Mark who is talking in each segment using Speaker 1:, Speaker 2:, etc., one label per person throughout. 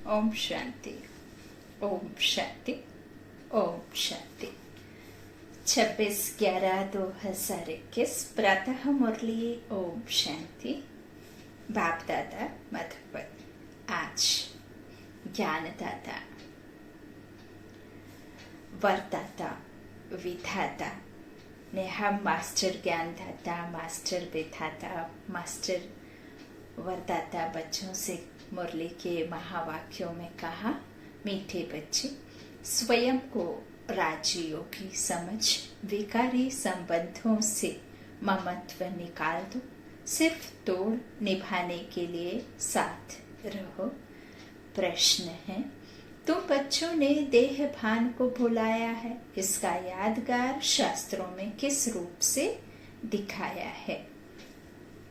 Speaker 1: ओम शांति, ओम शांति, ओम शांति। 26/11/2021 प्रातः मुरली। ओम शांति। बाप दादा मधुबन। आज ज्ञानदाता, वरदाता, विधाता ने हम मास्टर ज्ञानदाता, मास्टर विधाता, मास्टर वरदाता बच्चों से मुरली के महावाक्यों में कहा, मीठे बच्चे, स्वयं को राजयोगी समझ विकारी संबंधों से ममत्व निकाल दो। सिर्फ तोड़ निभाने के लिए साथ रहो। प्रश्न है, तुम बच्चों ने देह भान को भुलाया है, इसका यादगार शास्त्रों में किस रूप से दिखाया है?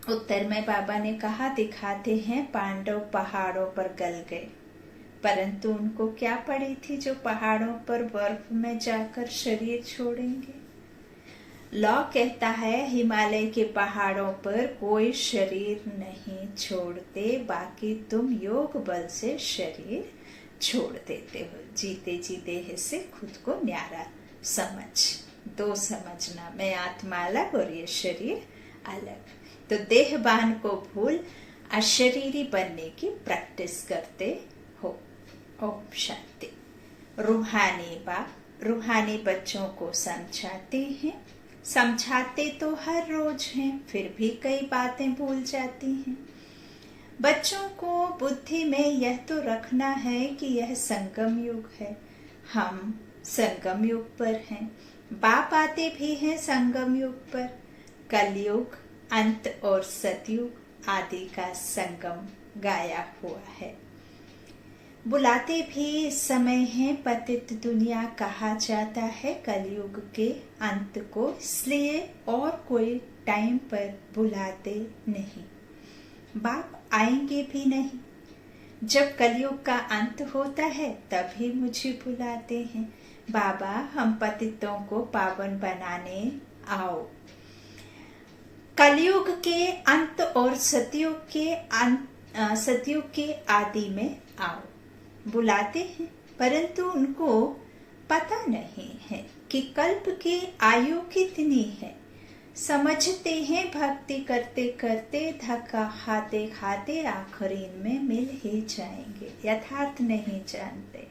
Speaker 1: उत्तर में बाबा ने कहा, दिखाते हैं पांडव पहाड़ों पर गल गए, परंतु उनको क्या पड़ी थी जो पहाड़ों पर बर्फ में जाकर शरीर छोड़ेंगे। लॉ कहता है हिमालय के पहाड़ों पर कोई शरीर नहीं छोड़ते, बाकी तुम योग बल से शरीर छोड़ देते हो। जीते जी देह से खुद को न्यारा समझ दो। समझना, मैं आत्मा अलग और ये शरीर अलग। तो देह बान को भूल अशरीरी बनने की प्रैक्टिस करते हो। ओम शांति। रूहानी बाप रूहानी बच्चों को समझाते हैं। समझाते तो हर रोज हैं, फिर भी कई बातें भूल जाती हैं। बच्चों को बुद्धि में यह तो रखना है कि यह संगम युग है, हम संगम युग पर हैं। बाप आते भी हैं संगम युग पर। कलयुग, अंत और सतयुग आदि का संगम गाया हुआ है। बुलाते भी इस समय है, पतित दुनिया कहा जाता है कलयुग के अंत को, इसलिए और कोई टाइम पर बुलाते नहीं। बाप आएंगे भी नहीं। जब कलयुग का अंत होता है तभी मुझे बुलाते हैं, बाबा हम पतितों को पावन बनाने आओ। कलयुग के अंत और सतयुग के आदि में आओ। बुलाते हैं, परंतु उनको पता नहीं है कि कल्प की आयु कितनी है। समझते हैं भक्ति करते करते धक्का खाते खाते आखिरी में मिल ही जाएंगे। यथार्थ नहीं जानते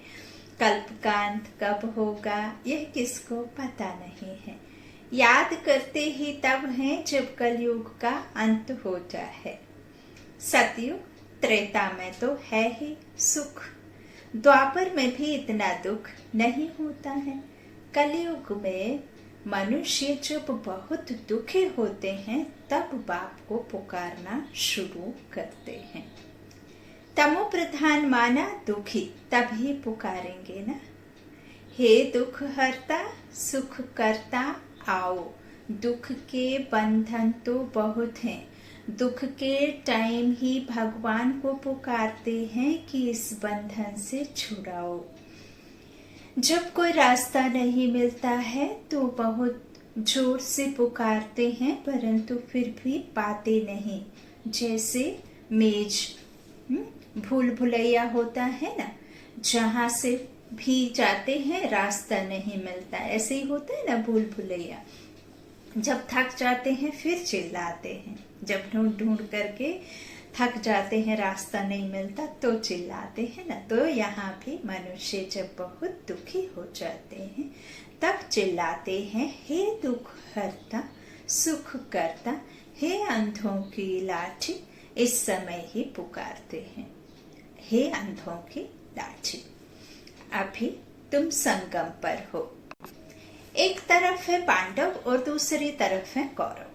Speaker 1: कल्प का अंत कब होगा, यह किसको पता नहीं है। याद करते ही तब है जब कलयुग का अंत होता है। सतयुग त्रेता में तो है ही सुख, द्वापर में भी इतना दुख नहीं होता है। कलयुग में मनुष्य जब बहुत दुखी होते हैं तब बाप को पुकारना शुरू करते हैं। तमो प्रधान माना दुखी, तभी पुकारेंगे ना। हे दुख हरता सुख करता आओ। दुख के बंधन तो बहुत हैं, दुख के टाइम ही भगवान को पुकारते हैं कि इस बंधन से छुड़ाओ। जब कोई रास्ता नहीं मिलता है तो बहुत जोर से पुकारते हैं, परंतु फिर भी पाते नहीं। जैसे मेज भूल भुलैया होता है ना, जहां से भी जाते हैं रास्ता नहीं मिलता, ऐसे ही होता है ना भूल भुलैया। जब थक जाते हैं फिर चिल्लाते हैं, जब ढूंढ ढूंढ करके थक जाते हैं रास्ता नहीं मिलता तो चिल्लाते हैं ना। तो यहाँ भी मनुष्य जब बहुत दुखी हो जाते हैं तब चिल्लाते हैं, हे दुख हरता सुख करता, हे अंधों की लाठी। इस समय ही पुकारते हैं, हे अंधों की लाठी। अभी तुम संगम पर हो। एक तरफ है पांडव और दूसरी तरफ है कौरव।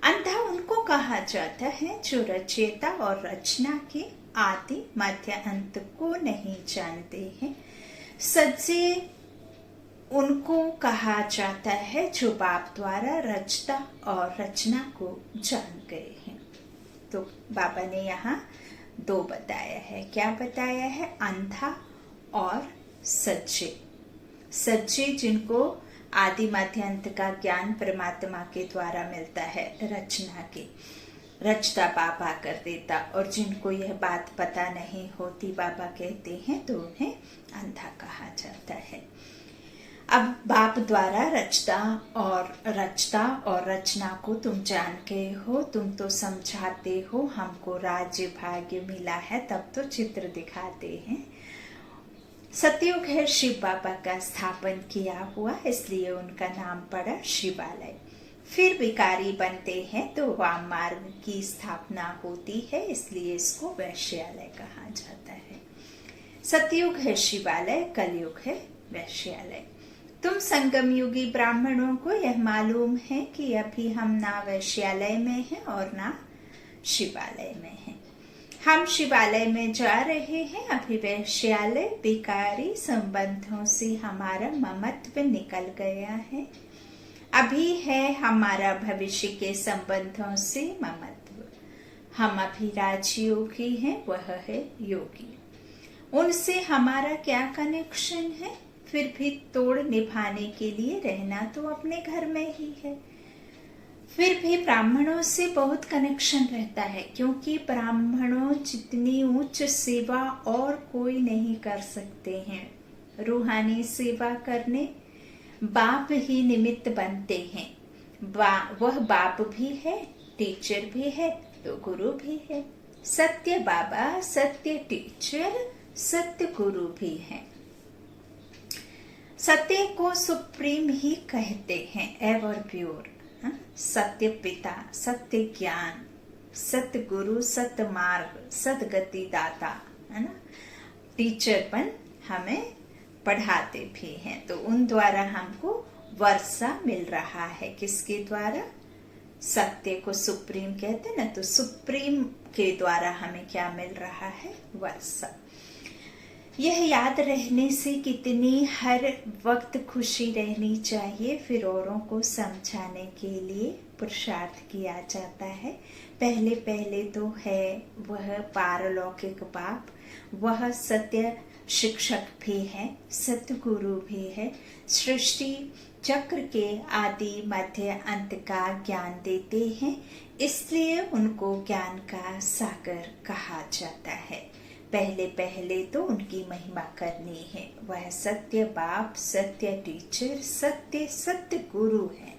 Speaker 1: अंधा उनको कहा जाता है जो रचयिता और रचना के आदि मध्य अंत को नहीं जानते हैं। सज्जे उनको कहा जाता है जो बाप द्वारा रचता और रचना को जान गए हैं। तो बाबा ने यहाँ दो बताया है। क्या बताया है? अंधा और सज्जे। सज्जे जिनको आदि मध्य अंत का ज्ञान परमात्मा के द्वारा मिलता है, रचना की। रचता बाबा कर देता, और जिनको यह बात पता नहीं होती बाबा कहते हैं तो उन्हें अंधा कहा जाता है। अब बाप द्वारा रचता और रचना को तुम जान गए हो, तुम तो समझाते हो, हमको राज्य भाग्य मिला है तब तो चित्र दिखाते हैं। सतयुग है शिव बाबा का स्थापन किया हुआ, इसलिए उनका नाम पड़ा शिवालय। फिर भिखारी बनते हैं तो वाम मार्ग की स्थापना होती है, इसलिए इसको वैश्यालय कहा जाता है। सतयुग है शिवालय, कलयुग है वैश्यालय। तुम संगम युगी ब्राह्मणों को यह मालूम है कि अभी हम ना वैश्यालय में हैं और ना शिवालय में हैं। हम शिवालय में जा रहे हैं, अभी वैश्यालय भिखारी संबंधों से हमारा ममत्व निकल गया है। अभी है हमारा भविष्य के संबंधों से ममत्व। हम अभी राजयोगी हैं, वह है योगी। उनसे हमारा क्या कनेक्शन है? फिर भी तोड़ निभाने के लिए रहना तो अपने घर में ही है। फिर भी ब्राह्मणों से बहुत कनेक्शन रहता है, क्योंकि ब्राह्मणों जितनी उच्च सेवा और कोई नहीं कर सकते हैं। रूहानी सेवा करने बाप ही निमित्त बनते हैं। वह बाप भी है, टीचर भी है, तो गुरु भी है। सत्य बाबा, सत्य टीचर, सत्य गुरु भी है। सत्य को सुप्रीम ही कहते हैं, एवर प्योर। सत्य पिता, सत्य ज्ञान, सत्य गुरु, सत्य मार्ग, सदगति दाता, है ना। टीचरपन हमें पढ़ाते भी हैं, तो उन द्वारा हमको वर्षा मिल रहा है। किसके द्वारा? सत्य को सुप्रीम कहते हैं ना, तो सुप्रीम के द्वारा हमें क्या मिल रहा है? वर्षा। यह याद रहने से कितनी हर वक्त खुशी रहनी चाहिए। फिर औरों को समझाने के लिए पुरुषार्थ किया जाता है। पहले पहले तो है वह पारलौकिक बाप, वह सत्य शिक्षक भी है, सत्य गुरु भी है। सृष्टि चक्र के आदि मध्य अंत का ज्ञान देते हैं, इसलिए उनको ज्ञान का सागर कहा जाता है। पहले पहले तो उनकी महिमा करनी है। वह सत्य बाप, सत्य टीचर, सत्य सत्य गुरु है।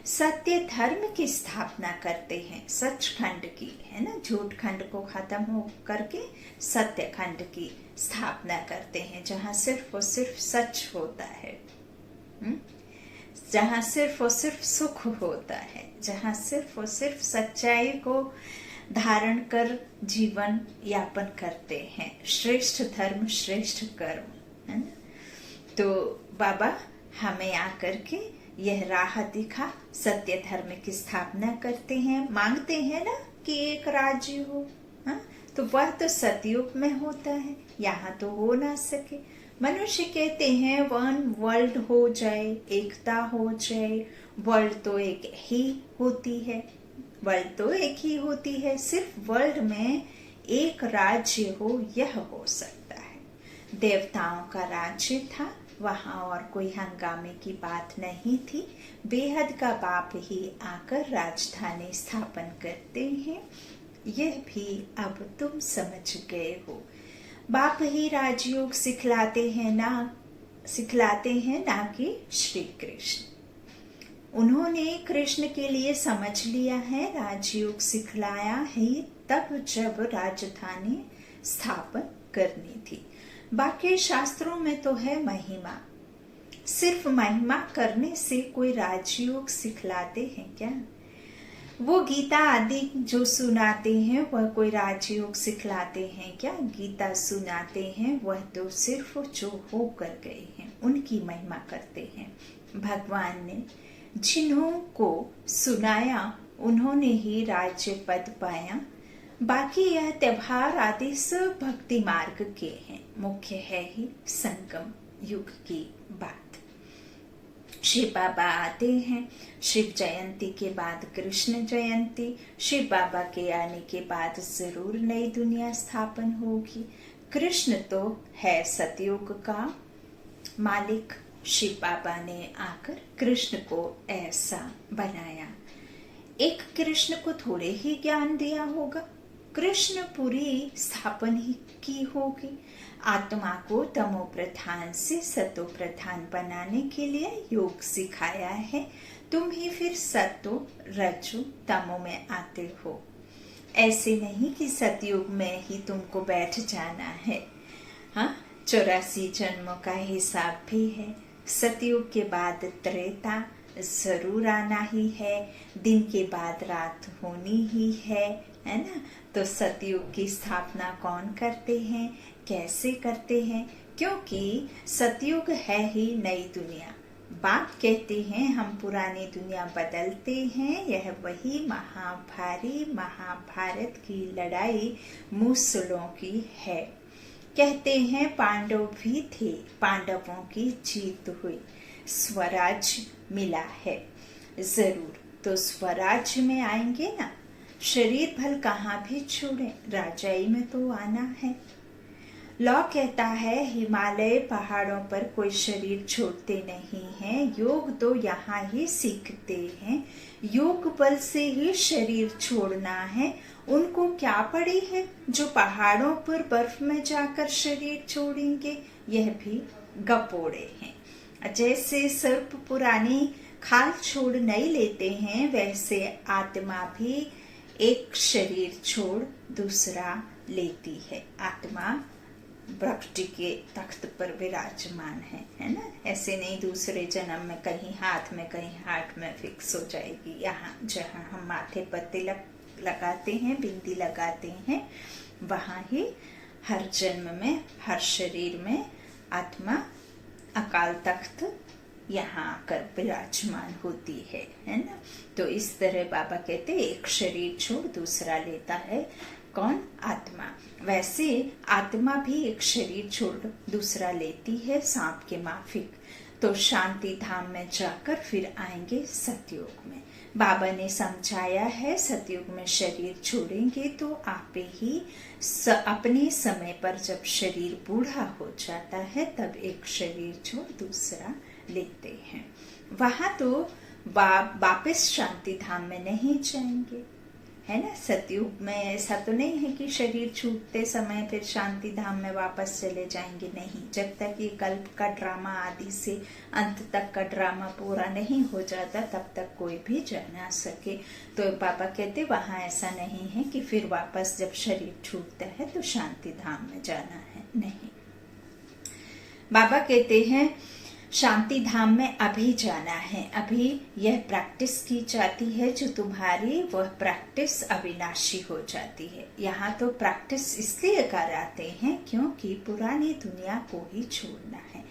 Speaker 1: सत्य धर्म की स्थापना करते हैं, सचखंड की, है ना। झूठ खंड को खत्म हो करके सत्य खंड की स्थापना करते हैं, जहाँ सिर्फ और सिर्फ सच होता है, जहाँ सिर्फ और सिर्फ सुख होता है, जहाँ सिर्फ और सिर्फ सच्चाई को धारण कर जीवन यापन करते हैं। श्रेष्ठ धर्म, श्रेष्ठ कर्म, है ना। तो बाबा हमें आकर के यह राह दिखा, सत्य धर्म की स्थापना करते हैं। मांगते हैं ना कि एक राज्य हो, हाँ? तो वह तो सतयुग में होता है, यहाँ तो हो ना सके। मनुष्य कहते हैं वन वर्ल्ड हो जाए, एकता हो जाए। वर्ल्ड तो एक ही होती है, वर्ल्ड तो एक ही होती है, सिर्फ वर्ल्ड में एक राज्य हो, यह हो सकता है। देवताओं का राज्य था, वहाँ और कोई हंगामे की बात नहीं थी। बेहद का बाप ही आकर राजधानी स्थापन करते हैं, यह भी अब तुम समझ गए हो। बाप ही राजयोग सिखलाते हैं ना कि श्री कृष्ण। उन्होंने कृष्ण के लिए समझ लिया है, राजयोग सिखलाया है तब जब राजधानी स्थापन करनी थी। बाकी शास्त्रों में तो है महिमा, सिर्फ महिमा करने से कोई राजयोग सिखलाते हैं क्या? वो गीता आदि जो सुनाते हैं वह कोई राजयोग सिखलाते हैं क्या? गीता सुनाते हैं वह तो सिर्फ जो हो कर गए हैं उनकी महिमा करते हैं। भगवान ने जिन्हों को सुनाया उन्होंने ही राज्य पद पाया। बाकी यह त्योहार आदि सब भक्ति मार्ग के हैं, मुख्य है ही संगम युग की बात। शिव बाबा आते हैं, शिव जयंती के बाद कृष्ण जयंती, शिव बाबा के आने के बाद जरूर नई दुनिया स्थापन होगी। कृष्ण तो है सतयुग का मालिक, शिव बाबा ने आकर कृष्ण को ऐसा बनाया। एक कृष्ण को थोड़े ही ज्ञान दिया होगा, कृष्ण पूरी स्थापन ही की होगी। आत्मा को तमो प्रधान से सतो प्रधान बनाने के लिए योग सिखाया है। तुम ही फिर सतो रजो तमो में आते हो। ऐसे नहीं कि सतयुग में ही तुमको बैठ जाना है। हाँ, 84 जन्मों का हिसाब भी है। सतयुग के बाद त्रेता जरूर आना ही है, दिन के बाद रात होनी ही है ना। तो सतयुग की स्थापना कौन करते हैं, कैसे करते हैं? क्योंकि सतयुग है ही नई दुनिया। बाप कहते हैं हम पुरानी दुनिया बदलते हैं। यह वही महाभारी महाभारत की लड़ाई मूसलों की है। कहते हैं पांडव भी थे, पांडवों की जीत हुई, स्वराज मिला है जरूर। तो स्वराज में आएंगे ना, शरीर भल कहाँ भी छोड़े, राजाई में तो आना है। लॉ कहता है हिमालय पहाड़ों पर कोई शरीर छोड़ते नहीं हैं, योग तो यहाँ ही सीखते हैं। योग बल से ही शरीर छोड़ना है। उनको क्या पड़ी है जो पहाड़ों पर बर्फ में जाकर शरीर छोड़ेंगे? यह भी गपोड़े हैं। जैसे सर्प पुरानी खाल छोड़ नहीं लेते हैं, वैसे आत्मा भी एक शरीर छोड़ दूसरा लेती है। आत्मा भक्ति के तख्त पर विराजमान है ना। ऐसे नहीं दूसरे जन्म में कहीं हाथ में कहीं हाथ में फिक्स हो जाएगी। यहाँ जहाँ हम माथे पर तिलक लगाते हैं, बिंदी लगाते हैं, वहाँ ही हर जन्म में हर शरीर में आत्मा अकाल तख्त यहाँ आकर विराजमान होती है ना। तो इस तरह बाबा कहते एक शरीर छोड़ दूसरा लेता है। कौन? आत्मा। वैसे आत्मा भी एक शरीर छोड़ दूसरा लेती है सांप के माफिक। तो शांति धाम में जाकर फिर आएंगे सतयुग में। बाबा ने समझाया है सतयुग में शरीर छोड़ेंगे तो आपे ही अपने समय पर जब शरीर बूढ़ा हो जाता है तब एक शरीर छोड़ दूसरा लेते हैं। वहां तो वापस शांति धाम में नहीं जाएंगे, है ना। सतयुग में ऐसा तो नहीं है कि शरीर छूटते समय फिर शांति धाम में वापस चले जाएंगे, नहीं। जब तक ये कल्प का ड्रामा आदि से अंत तक का ड्रामा पूरा नहीं हो जाता तब तक कोई भी जा ना सके। तो बाबा कहते वहां ऐसा नहीं है कि फिर वापस जब शरीर छूटता है तो शांति धाम में जाना है, नहीं। बाबा कहते हैं शांति धाम में अभी जाना है। अभी यह प्रैक्टिस की जाती है जो तुम्हारी, वह प्रैक्टिस अविनाशी हो जाती है। यहाँ तो प्रैक्टिस इसलिए कराते हैं क्योंकि पुरानी दुनिया को ही छोड़ना है।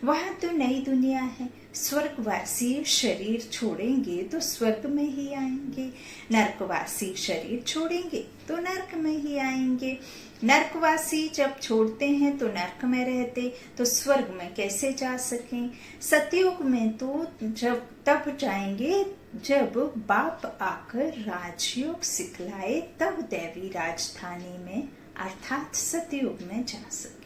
Speaker 1: वहाँ तो नई दुनिया है। स्वर्गवासी शरीर छोड़ेंगे तो स्वर्ग में ही आएंगे, नरकवासी शरीर छोड़ेंगे तो नरक में ही आएंगे। नरकवासी जब छोड़ते हैं तो नरक में रहते, तो स्वर्ग में कैसे जा सकें? सतयुग में तो जब तब जाएंगे जब बाप आकर राजयोग सिखलाए, तब दैवी राजधानी में अर्थात सतयुग में जा सके।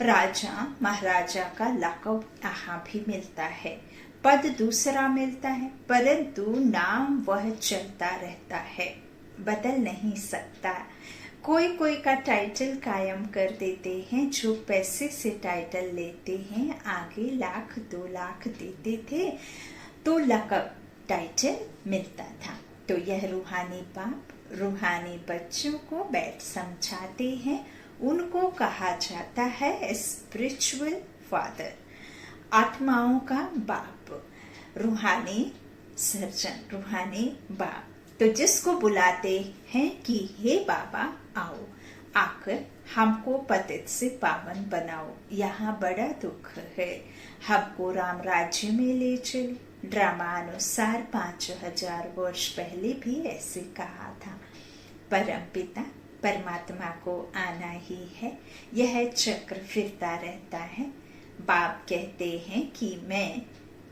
Speaker 1: राजा महाराजा का लक़ब यहाँ भी मिलता है, पद दूसरा मिलता है, परंतु नाम वह चलता रहता है, बदल नहीं सकता। कोई कोई का टाइटल कायम कर देते हैं। जो पैसे से टाइटल लेते हैं, आगे 1,00,000 2,00,000 देते थे तो लक़ब टाइटल मिलता था। तो यह रूहानी बाप रूहानी बच्चों को बैठ समझाते हैं। उनको कहा जाता है स्पिरिचुअल फादर, आत्माओं का बाप, रूहानी सर्जन, रूहानी बाप। तो जिसको बुलाते हैं कि हे बाबा आओ, आकर हमको पतित से पावन बनाओ, यहाँ बड़ा दुख है, हमको राम राज्य में ले चलो। ड्रामा अनुसार 5000 वर्ष पहले भी ऐसे कहा था। परमपिता परमात्मा को आना ही है, यह चक्र फिरता रहता है। बाप कहते हैं कि मैं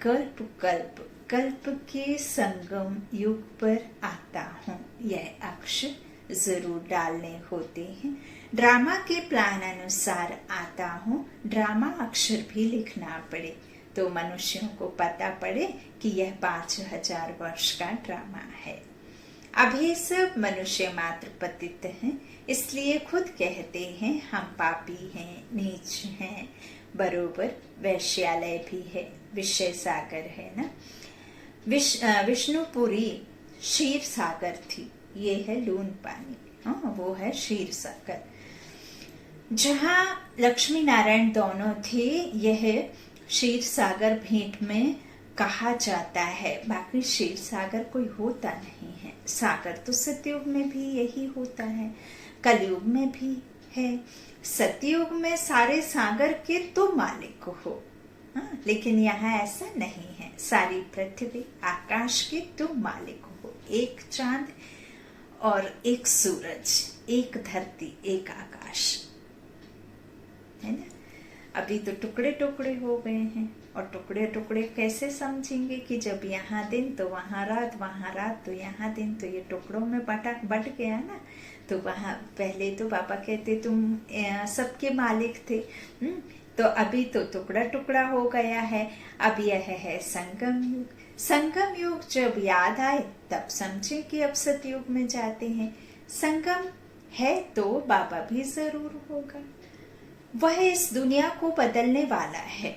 Speaker 1: कल्प कल्प कल्प के संगम युग पर आता हूँ। यह अक्षर जरूर डालने होते हैं। ड्रामा के प्लान अनुसार आता हूँ, ड्रामा अक्षर भी लिखना पड़े तो मनुष्यों को पता पड़े कि यह 5000 वर्ष का ड्रामा है। अभी सब मनुष्य मात्र पतित हैं, इसलिए खुद कहते हैं हम पापी हैं, नीच हैं। बरोबर वैश्यालय भी है, विषय सागर है ना। विष्णुपुरी क्षीर सागर थी, ये है लून पानी, हाँ वो है क्षीर सागर। जहाँ लक्ष्मी नारायण दोनों थे, यह क्षीर सागर भेंट में कहा जाता है। बाकी क्षीर सागर कोई होता नहीं है। सागर तो सतयुग में भी यही होता है, कलयुग में भी है। सतयुग में सारे सागर के तो मालिक हो, हाँ, लेकिन यहाँ ऐसा नहीं है। सारी पृथ्वी आकाश के तुम मालिक हो। एक चांद और एक सूरज, एक धरती, एक आकाश, है ना। अभी तो टुकड़े टुकड़े हो गए हैं, और टुकड़े टुकड़े कैसे समझेंगे कि जब यहाँ दिन तो वहाँ रात, वहाँ रात तो यहाँ दिन, तो ये टुकड़ों में बट गया ना। तो वहाँ पहले तो पापा कहते तुम सबके मालिक थे, तो अभी तो टुकड़ा टुकड़ा हो गया है। अब यह है संगम युग। संगम युग जब याद आए तब समझे कि अब सतयुग में जाते हैं। संगम है तो बाबा भी जरूर होगा। वह इस दुनिया को बदलने वाला है।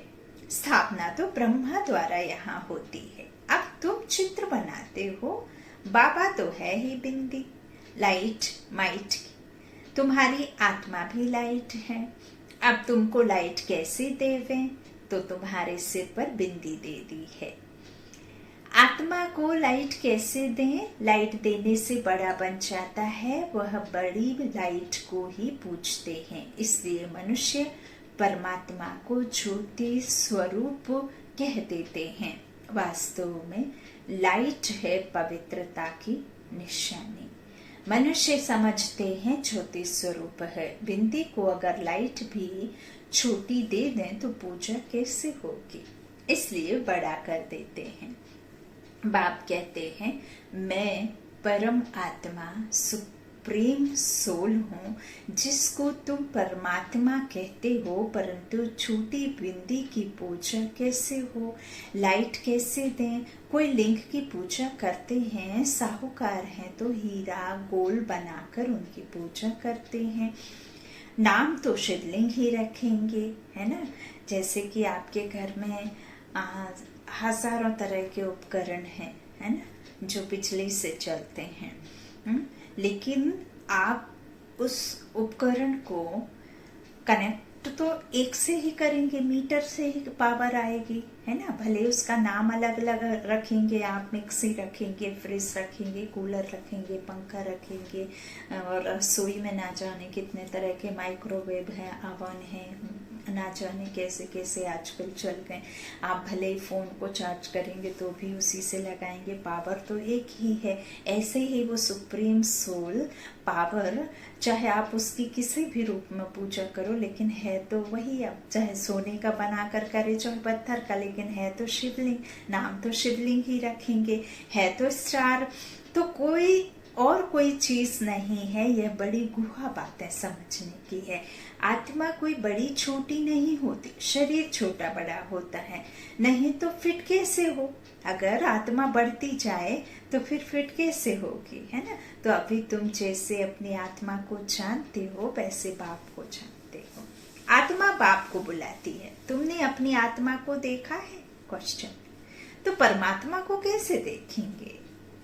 Speaker 1: स्थापना तो ब्रह्मा द्वारा यहाँ होती है। अब तुम चित्र बनाते हो, बाबा तो है ही बिंदी, लाइट माइट की। तुम्हारी आत्मा भी लाइट है। अब तुमको लाइट कैसे देवें, तो तुम्हारे सिर पर बिंदी दे दी है। आत्मा को लाइट कैसे दें? लाइट देने से बड़ा बन जाता है, वह बड़ी लाइट को ही पूजते हैं। इसलिए मनुष्य परमात्मा को ज्योति स्वरूप कह देते हैं। वास्तव में लाइट है पवित्रता की निशानी। मनुष्य समझते हैं ज्योति स्वरूप है। बिंदी को अगर लाइट भी छोटी दे दें तो पूजा कैसे होगी, इसलिए बड़ा कर देते हैं। बाप कहते हैं मैं परम आत्मा सुप्रीम सोल हूँ, जिसको तुम परमात्मा कहते हो, परंतु छोटी बिंदी की पूजा कैसे हो, लाइट कैसे दें? कोई लिंग की पूजा करते हैं, साहूकार हैं तो हीरा गोल्ड बनाकर उनकी पूजा करते हैं। नाम तो शिवलिंग ही रखेंगे, है ना। जैसे कि आपके घर में हजारों तरह के उपकरण हैं, है ना, जो बिजली से चलते हैं। लेकिन आप उस उपकरण को कनेक्ट तो एक से ही करेंगे, मीटर से ही पावर आएगी, है ना। भले उसका नाम अलग अलग रखेंगे आप, मिक्सी रखेंगे, फ्रिज रखेंगे, कूलर रखेंगे, पंखा रखेंगे, और रसोई में ना जाने कितने तरह के माइक्रोवेव हैं, अवन है, ना जाने कैसे कैसे आजकल चल गए। आप भले ही फोन को चार्ज करेंगे तो भी उसी से लगाएंगे, पावर तो एक ही है। ऐसे ही वो सुप्रीम सोल पावर, चाहे आप उसकी किसी भी रूप में पूजा करो, लेकिन है तो वही। आप चाहे सोने का बनाकर करे, चाहे पत्थर का, लेकिन है तो शिवलिंग। नाम तो शिवलिंग ही रखेंगे, है तो स्टार, तो कोई चीज नहीं है। यह बड़ी गुहा बातें समझने की है। आत्मा कोई बड़ी छोटी नहीं होती, शरीर छोटा बड़ा होता है, नहीं तो फिट कैसे हो? अगर आत्मा बढ़ती जाए तो फिर फिट कैसे होगी, है ना। तो अभी तुम जैसे अपनी आत्मा को जानते हो, वैसे बाप को जानते हो। आत्मा बाप को बुलाती है। तुमने अपनी आत्मा को देखा है? क्वेश्चन। तो परमात्मा को कैसे देखेंगे?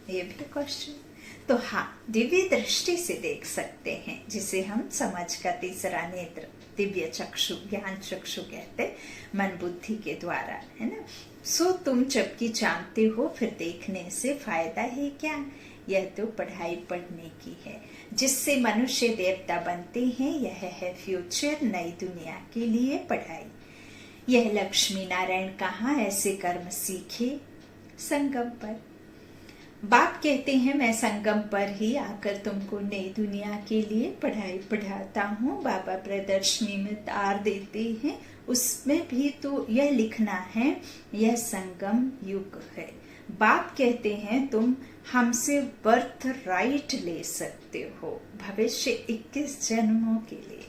Speaker 1: ये भी क्वेश्चन। तो हाँ, दिव्य दृष्टि से देख सकते हैं, जिसे हम समझ का तीसरा नेत्र, दिव्य चक्षु, ज्ञान चक्षु कहते, मन बुद्धि के द्वारा, है ना। सो तुम जबकि जानते हो, फिर देखने से फायदा है क्या? यह तो पढ़ाई पढ़ने की है, जिससे मनुष्य देवता बनते हैं। यह है फ्यूचर, नई दुनिया के लिए पढ़ाई। यह लक्ष्मी नारायण कहाँ ऐसे कर्म सीखे? संगम पर। बाप कहते हैं मैं संगम पर ही आकर तुमको नई दुनिया के लिए पढ़ाई पढ़ाता हूँ। बाबा प्रदर्शनी में तार देते हैं, उसमें भी तो यह लिखना है, यह संगम युग है। बाप कहते हैं तुम हमसे बर्थ राइट ले सकते हो भविष्य 21 जन्मों के लिए।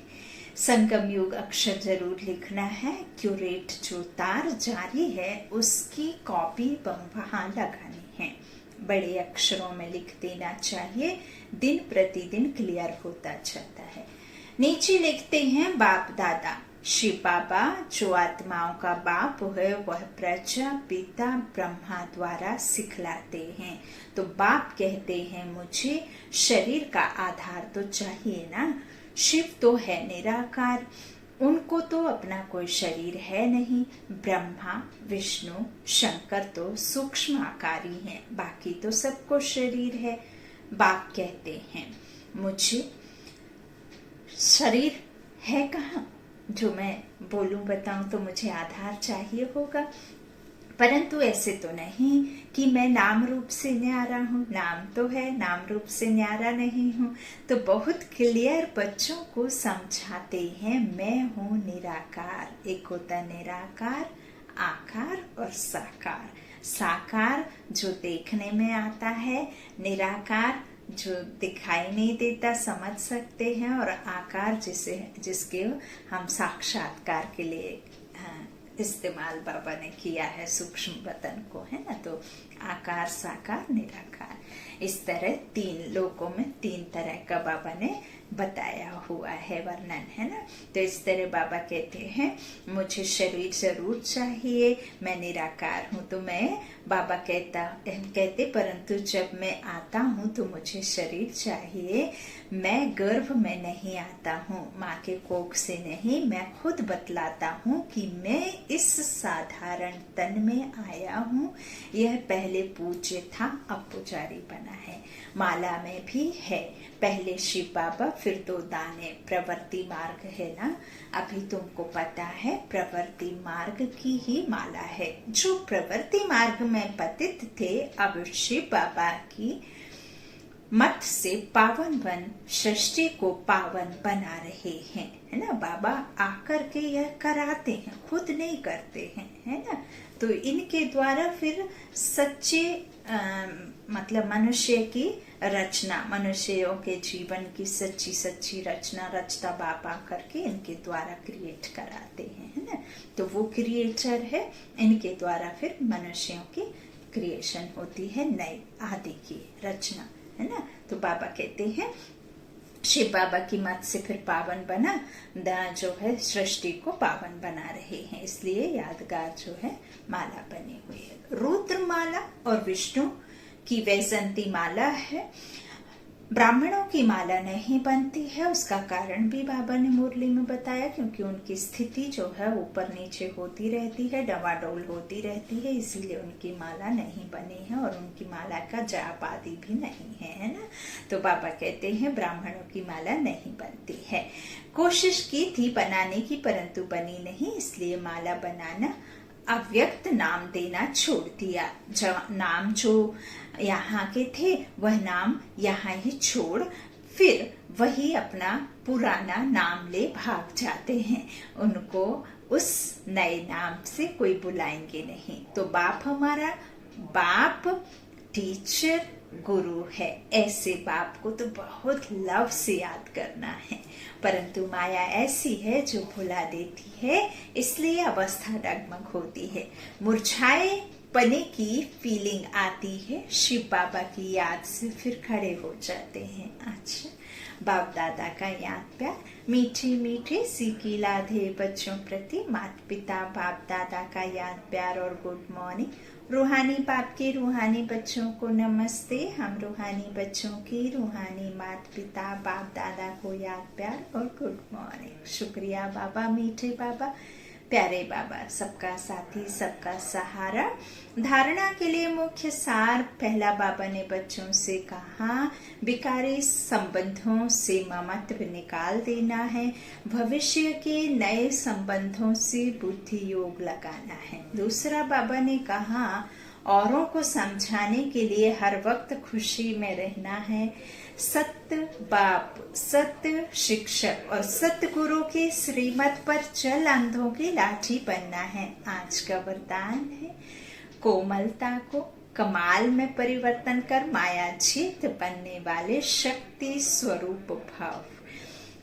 Speaker 1: संगम युग अक्षर जरूर लिखना है। क्यूरेट जो तार जारी है उसकी कॉपी वहां लगानी है। बड़े अक्षरों में लिख देना चाहिए, दिन प्रतिदिन क्लियर होता जाता है। नीचे लिखते हैं बाप दादा। शिव बाबा जो आत्माओं का बाप है वह प्रजा पिता ब्रह्मा द्वारा सिखलाते हैं। तो बाप कहते हैं मुझे शरीर का आधार तो चाहिए ना। शिव तो है निराकार, उनको तो अपना कोई शरीर है नहीं। ब्रह्मा विष्णु शंकर तो सूक्ष्म आकारी हैं, बाकी तो सबको शरीर है। बाप कहते हैं मुझे शरीर है कहाँ जो मैं बोलूं बताऊं, तो मुझे आधार चाहिए होगा। परंतु ऐसे तो नहीं कि मैं नाम रूप से न्यारा हूँ। नाम तो है, नाम रूप से न्यारा नहीं हूँ। तो बहुत क्लियर बच्चों को समझाते हैं मैं हूँ निराकार। एक होता निराकार, आकार और साकार। साकार जो देखने में आता है, निराकार जो दिखाई नहीं देता, समझ सकते हैं, और आकार जिसके हम साक्षात्कार के लिए इस्तेमाल बाबा ने किया है, सूक्ष्म वतन को, है ना। तो आकार साकार निराकार, इस तरह तीन लोकों में तीन तरह का बाबा ने बताया हुआ है वर्णन, है ना। तो इस तरह बाबा कहते हैं मुझे शरीर जरूर चाहिए, मैं निराकार हूँ। तो मैं बाबा कहते परंतु जब मैं आता हूँ तो मुझे शरीर चाहिए। मैं गर्भ में नहीं आता हूँ, माँ के कोख से नहीं। मैं खुद बतलाता हूँ कि मैं इस साधारण तन में आया हूँ। यह पहले पूज्य था, अब पुजारी बना है। माला में भी है, पहले शिव बाबा फिर दो दाने। प्रवृत्ति मार्ग है ना, अभी तुमको पता है प्रवृत्ति मार्ग की ही माला है। जो प्रवृत्ति मार्ग में पतित थे अब शिव बाबा की मत से पावन बन सृष्टि को पावन बना रहे हैं, है ना। बाबा आकर के यह कराते हैं, खुद नहीं करते हैं, है ना। तो इनके द्वारा फिर सच्चे मतलब मनुष्य की रचना, मनुष्यों के जीवन की सच्ची रचना रचता बाबा करके इनके द्वारा क्रिएट कराते हैं, है ना। तो वो क्रिएटर है, इनके द्वारा फिर मनुष्यों की क्रिएशन होती है, नई आदि की रचना, है ना। तो बाबा कहते हैं शिव बाबा की मत से फिर पावन बना, जो है सृष्टि को पावन बना रहे हैं, इसलिए यादगार जो है माला बनी हुई है। रुद्र माला और विष्णु की वैजंती माला है। ब्राह्मणों की माला नहीं बनती है, उसका कारण भी बाबा ने मुरली में बताया, क्योंकि उनकी स्थिति जो है ऊपर नीचे होती रहती है, डवाडोल होती रहती है, इसीलिए उनकी माला नहीं बनी है और उनकी माला का जाप आदि भी नहीं है ना। तो बाबा कहते हैं ब्राह्मणों की माला नहीं बनती है। कोशिश की थी बनाने की परंतु बनी नहीं, इसलिए माला बनाना अव्यक्त नाम देना छोड़ दिया। नाम जो यहाँ के थे वह नाम यहाँ ही छोड़ फिर वही अपना पुराना नाम ले भाग जाते हैं। उनको उस नए नाम से कोई बुलाएंगे नहीं। तो बाप हमारा बाप टीचर गुरु है, ऐसे बाप को तो बहुत लव से याद करना है। परंतु माया ऐसी है जो भुला देती है, इसलिए अवस्था डगमग होती है, मुरझाए पने की फीलिंग आती है। शिव बाबा की याद से फिर खड़े हो जाते हैं। अच्छा, बाप दादा का याद प्यार, मीठे मीठे सीखी लाधे बच्चों प्रति माता पिता बाप दादा का याद प्यार और गुड मॉर्निंग। रूहानी बाप के रूहानी बच्चों को नमस्ते। हम रूहानी बच्चों की रूहानी माता पिता बाप दादा को याद प्यार और गुड मॉर्निंग। शुक्रिया बाबा, मीठे बाबा, प्यारे बाबा, सबका साथी सबका सहारा। धारणा के लिए मुख्य सार, पहला बाबा ने बच्चों से कहा विकारी संबंधों से ममत्व निकाल देना है, भविष्य के नए संबंधों से बुद्धि योग लगाना है। दूसरा बाबा ने कहा औरों को समझाने के लिए हर वक्त खुशी में रहना है। सत्य बाप, सत्य शिक्षक और सत्य गुरु के श्रीमत पर चल अंधों की लाठी बनना है। आज का वरदान है कोमलता को कमाल में परिवर्तन कर माया जीत बनने वाले शक्ति स्वरूप भाव।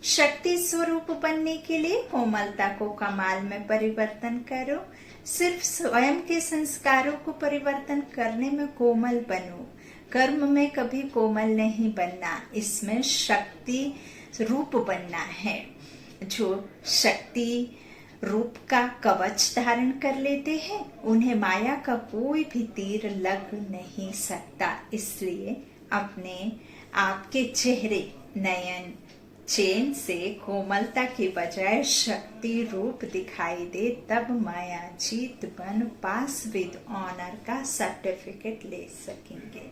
Speaker 1: शक्ति स्वरूप बनने के लिए कोमलता को कमाल में परिवर्तन करो। सिर्फ स्वयं के संस्कारों को परिवर्तन करने में कोमल बनो, कर्म में कभी कोमल नहीं बनना, इसमें शक्ति रूप बनना है। जो शक्ति रूप का कवच धारण कर लेते हैं उन्हें माया का कोई भी तीर लग नहीं सकता। इसलिए अपने आपके चेहरे, नयन, चैन से कोमलता के बजाय शक्ति रूप दिखाई दे, तब माया जीत बन पास विद ऑनर का सर्टिफिकेट ले सकेंगे।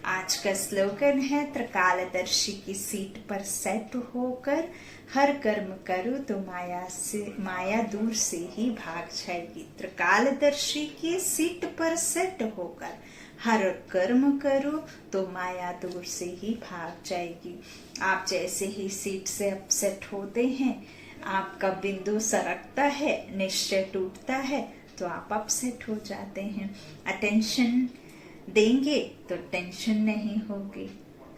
Speaker 1: आज का स्लोगन है, त्रिकालदर्शी की सीट पर सेट होकर हर कर्म करो तो माया दूर से ही भाग जाएगी। त्रिकालदर्शी की सीट पर सेट होकर हर कर्म करो तो माया दूर से ही भाग जाएगी। आप जैसे ही सीट से अपसेट होते हैं, आपका बिंदु सरकता है, निश्चय टूटता है, तो आप अपसेट हो जाते हैं। अटेंशन देंगे तो टेंशन नहीं होगी,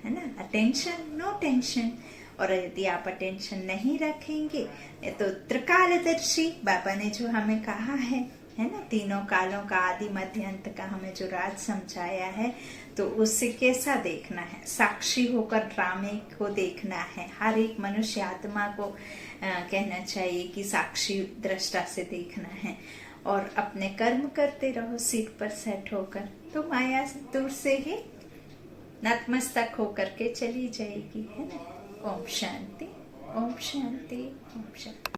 Speaker 1: है ना। Attention no tension. और यदि आप अटेंशन नहीं रखेंगे तो त्रिकालदर्शी बाबा ने जो हमें कहा है ना, तीनों कालों का आदि मध्य अंत का हमें जो राज समझाया है, तो उससे कैसा देखना है, साक्षी होकर ड्रामे को देखना है। हर एक मनुष्य आत्मा को कहना चाहिए कि साक्षी दृष्टा से देखना है और अपने कर्म करते रहो सीट पर सेट होकर, तो माया दूर से ही नतमस्तक होकर के चली जाएगी, है ना। ओम शांति, ओम शांति, ओम शांति।